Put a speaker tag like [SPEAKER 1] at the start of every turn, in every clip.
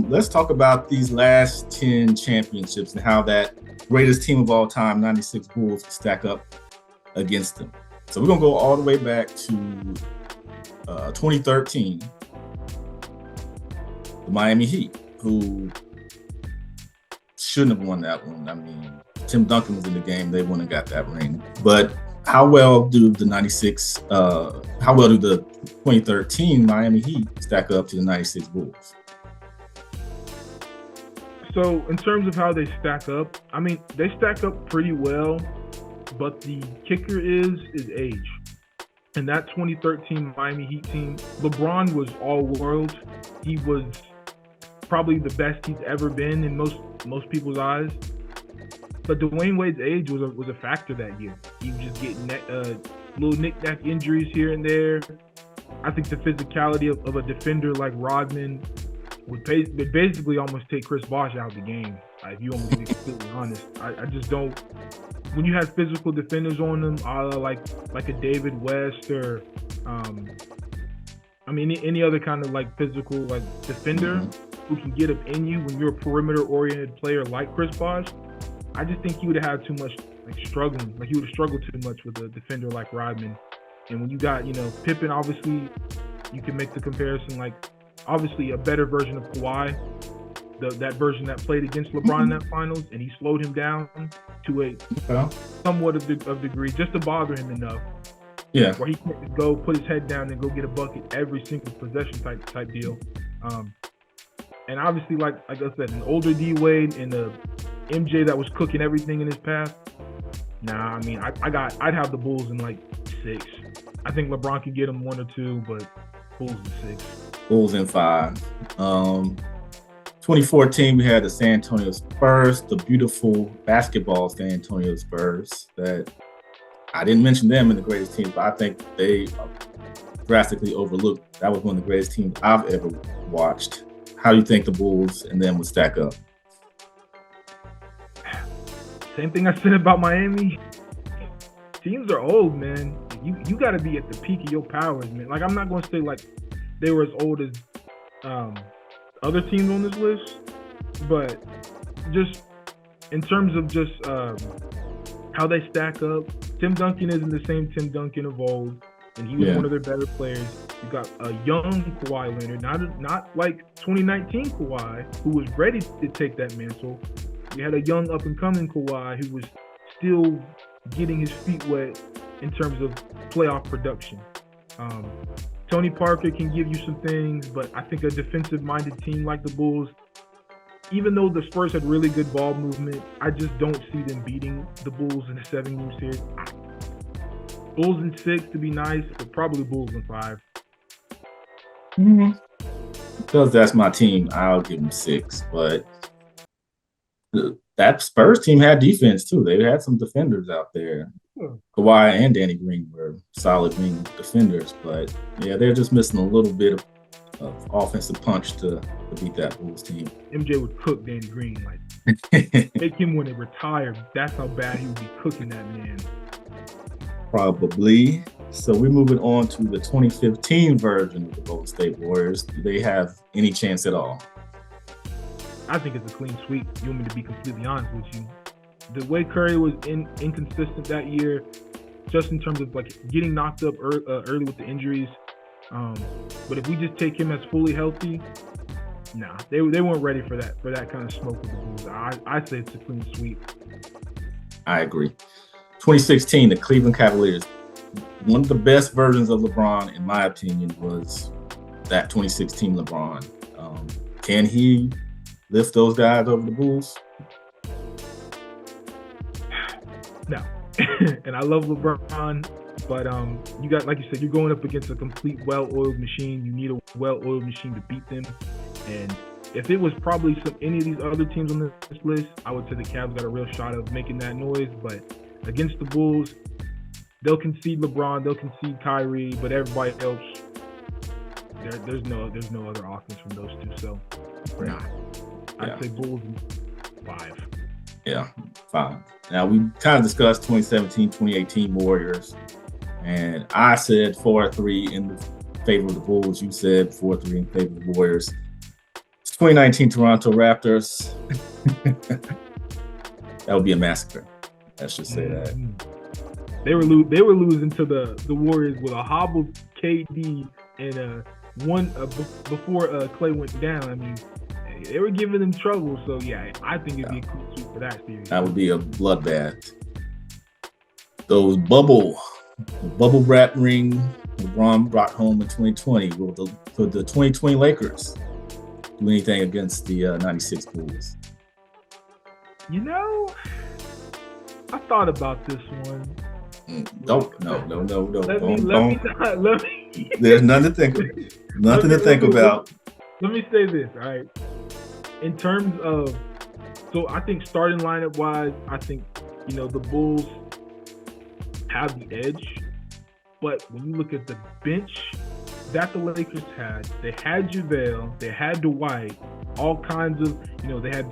[SPEAKER 1] let's talk about these last 10 championships and how that greatest team of all time, 96 Bulls, stack up against them. So we're going to go all the way back to 2013, the Miami Heat, who shouldn't have won that one. I mean, Tim Duncan was in the game. They wouldn't have got that ring. But how well do the 2013 Miami Heat stack up to the 96 Bulls?
[SPEAKER 2] So in terms of how they stack up, I mean, they stack up pretty well, but the kicker is age. And that 2013 Miami Heat team, LeBron was all world. He was probably the best he's ever been in most people's eyes. But Dwayne Wade's age was a factor that year. He was just getting little knick-knack injuries here and there. I think the physicality of a defender like Rodman would basically almost take Chris Bosh out of the game. If you want me to be completely honest, I just don't. When you have physical defenders on them, like a David West or, any other kind of like physical like defender who can get up in you when you're a perimeter-oriented player like Chris Bosh, I just think he would have had too much struggling. Like he would have struggled too much with a defender like Rodman. And when you got Pippen, obviously you can make the comparison. Like obviously a better version of Kawhi. That version that played against LeBron in that finals, and he slowed him down to a somewhat of degree, just to bother him enough.
[SPEAKER 1] Yeah.
[SPEAKER 2] Where he can go put his head down and go get a bucket every single possession type deal. And obviously, like I said, an older D Wade and a MJ that was cooking everything in his path. Nah, I mean, I'd have the Bulls in like 6. I think LeBron could get them 1 or 2, but Bulls in 6.
[SPEAKER 1] Bulls in 5. 2014, we had the San Antonio Spurs, the beautiful basketball San Antonio Spurs. That I didn't mention them in the greatest teams, but I think they are drastically overlooked. That was one of the greatest teams I've ever watched. How do you think the Bulls and them would stack up?
[SPEAKER 2] Same thing I said about Miami. Teams are old, man. You got to be at the peak of your powers, man. Like I'm not going to say like they were as old as other teams on this list, but just in terms of just how they stack up, Tim Duncan isn't the same Tim Duncan of old, and he was one of their better players. You got a young Kawhi Leonard, not like 2019 Kawhi, who was ready to take that mantle. You had a young up-and-coming Kawhi who was still getting his feet wet in terms of playoff production. Tony Parker can give you some things, but I think a defensive-minded team like the Bulls, even though the Spurs had really good ball movement, I just don't see them beating the Bulls in a 7-game series. Bulls in 6 to be nice, but probably Bulls in 5.
[SPEAKER 1] Because that's my team, I'll give them 6. But that Spurs team had defense too. They had some defenders out there. Kawhi and Danny Green were solid wing defenders, but yeah, they're just missing a little bit of offensive punch to beat that Bulls team.
[SPEAKER 2] MJ would cook Danny Green, like make him when he retired. That's how bad he would be cooking that man.
[SPEAKER 1] Probably. So we're moving on to the 2015 version of the Golden State Warriors. Do they have any chance at all?
[SPEAKER 2] I think it's a clean sweep. You want me to be completely honest with you? The way Curry was inconsistent that year, just in terms of like getting knocked up early with the injuries. But if we just take him as fully healthy, nah, they weren't ready for that kind of smoke with the Bulls. I say it's a clean sweep.
[SPEAKER 1] I agree. 2016, the Cleveland Cavaliers. One of the best versions of LeBron, in my opinion, was that 2016 LeBron. Can he lift those guys over the Bulls?
[SPEAKER 2] No. And I love LeBron, but you got, like you said, you're going up against a complete well-oiled machine. You need a well-oiled machine to beat them. And if it was probably any of these other teams on this list, I would say the Cavs got a real shot of making that noise. But against the Bulls, they'll concede LeBron, they'll concede Kyrie, but everybody else, there's no other offense from those two. So, nah. I'd say Bulls in 5.
[SPEAKER 1] Yeah, 5. Now, we kind of discussed 2017, 2018 Warriors, and I said 4-3 in favor of the Bulls. You said 4-3 in favor of the Warriors. 2019 Toronto Raptors. That would be a massacre. Let's just say that.
[SPEAKER 2] They were losing to the Warriors with a hobbled KD and before Clay went down. I mean, they were giving them trouble. So yeah, I think it'd be a cool sweep for that series.
[SPEAKER 1] That would be a bloodbath. Those bubble wrap ring LeBron brought home in 2020 for the 2020 Lakers do anything against the 96 Bulls?
[SPEAKER 2] You know, I thought about this one.
[SPEAKER 1] No.
[SPEAKER 2] Let me.
[SPEAKER 1] There's nothing to think about.
[SPEAKER 2] Let me say this, all right? In terms of, so I think starting lineup wise, I think, the Bulls have the edge. But when you look at the bench that the Lakers had, they had JaVale, they had Dwight, all kinds of, they had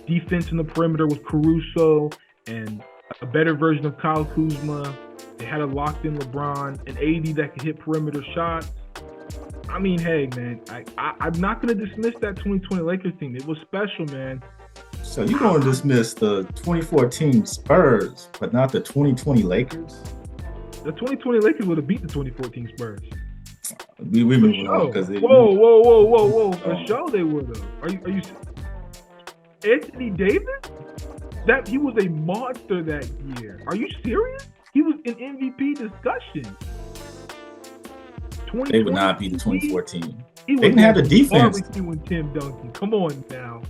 [SPEAKER 2] defense in the perimeter with Caruso and a better version of Kyle Kuzma. They had a locked-in LeBron, an AD that could hit perimeter shots. I mean, hey, man, I'm not going to dismiss that 2020 Lakers team. It was special, man.
[SPEAKER 1] So you're going to dismiss the 2014 Spurs, but not the 2020 Lakers?
[SPEAKER 2] The 2020 Lakers would have beat the 2014 Spurs.
[SPEAKER 1] We moving on because
[SPEAKER 2] whoa! For sure they would have. Are you? Anthony Davis? That he was a monster that year. Are you serious? He was in MVP discussion.
[SPEAKER 1] They would not be the 2014.
[SPEAKER 2] They
[SPEAKER 1] didn't have the defense.
[SPEAKER 2] Barbecue and Tim Duncan. Come on now,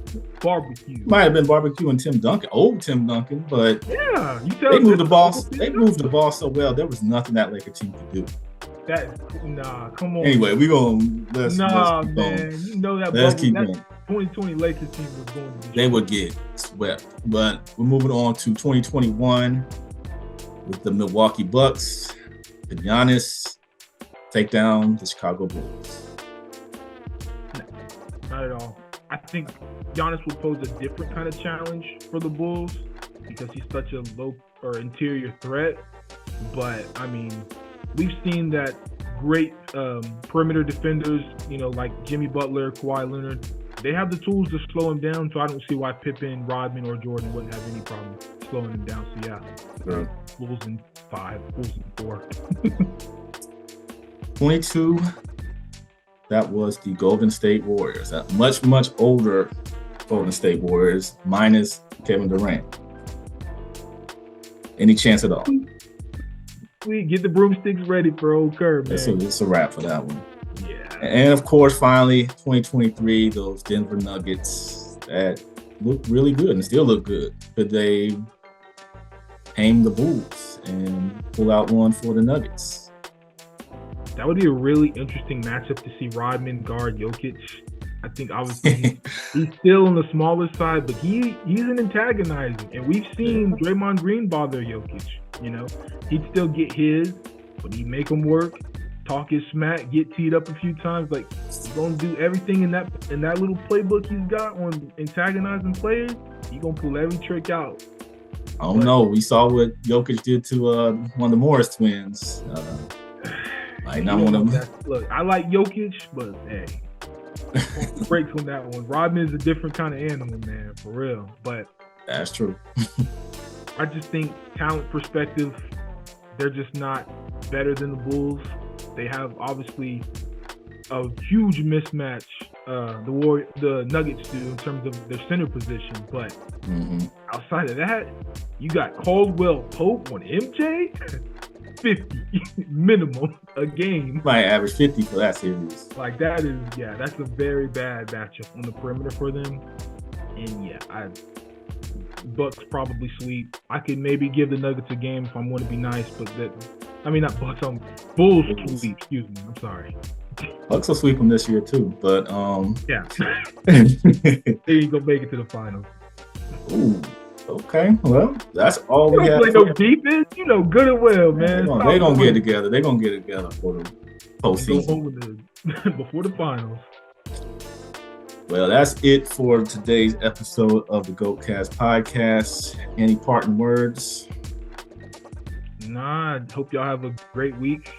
[SPEAKER 2] barbecue.
[SPEAKER 1] Might have been barbecue and Tim Duncan, old Tim Duncan, but
[SPEAKER 2] yeah,
[SPEAKER 1] they moved the ball. They moved the ball so well. There was nothing that Lakers team could do.
[SPEAKER 2] Come on.
[SPEAKER 1] Anyway, we're gonna let's keep
[SPEAKER 2] man.
[SPEAKER 1] going.
[SPEAKER 2] You know that.
[SPEAKER 1] Let's keep going.
[SPEAKER 2] 2020 Lakers team was going to be.
[SPEAKER 1] They would get swept, but we're moving on to 2021 with the Milwaukee Bucks. The Giannis take down the Chicago Bulls.
[SPEAKER 2] No, not at all. I think Giannis will pose a different kind of challenge for the Bulls because he's such a low or interior threat. But I mean, we've seen that great perimeter defenders, like Jimmy Butler, Kawhi Leonard, they have the tools to slow him down. So I don't see why Pippen, Rodman, or Jordan wouldn't have any problem slowing him down. So yeah,
[SPEAKER 1] sure.
[SPEAKER 2] Bulls in 5, Bulls in 4.
[SPEAKER 1] 22. That was the Golden State Warriors. That much older Golden State Warriors minus Kevin Durant. Any chance at all?
[SPEAKER 2] We get the broomsticks ready for old Kerr, man.
[SPEAKER 1] It's a wrap for that one.
[SPEAKER 2] Yeah.
[SPEAKER 1] And of course, finally, 2023, those Denver Nuggets that look really good and still look good. Could they tame the Bulls and pull out one for the Nuggets?
[SPEAKER 2] That would be a really interesting matchup to see Rodman guard Jokic. I think obviously he's still on the smaller side, but he's an antagonizing. And we've seen Draymond Green bother Jokic. He'd still get his, but he'd make him work, talk his smack, get teed up a few times. Like, he's gonna do everything in that little playbook he's got on antagonizing players. He's gonna pull every trick out.
[SPEAKER 1] I don't know. We saw what Jokic did to one of the Morris twins. Not one of them.
[SPEAKER 2] Look, I like Jokic, but hey, breaks on that one. Rodman is a different kind of animal, man, for real. But
[SPEAKER 1] that's true.
[SPEAKER 2] I just think talent perspective, they're just not better than the Bulls. They have obviously a huge mismatch. The Nuggets do in terms of their center position, but outside of that, you got Caldwell Pope on MJ. 50 minimum a game.
[SPEAKER 1] Might average 50 for that series.
[SPEAKER 2] Like that's a very bad matchup on the perimeter for them. And Bucks probably sweep. I could maybe give the Nuggets a game if I'm going to be nice, but not Bucks. Bulls sweep. Excuse me. I'm sorry.
[SPEAKER 1] Bucks will sweep them this year too, but
[SPEAKER 2] yeah. There you go, make it to the finals.
[SPEAKER 1] Ooh. Okay, well, that's all we have.
[SPEAKER 2] Play no defense, good and well, man.
[SPEAKER 1] They're gonna get together. They're gonna get together for the postseason.
[SPEAKER 2] Before the finals.
[SPEAKER 1] Well, that's it for today's episode of the GoatCast podcast. Any parting words?
[SPEAKER 2] Nah, I hope y'all have a great week.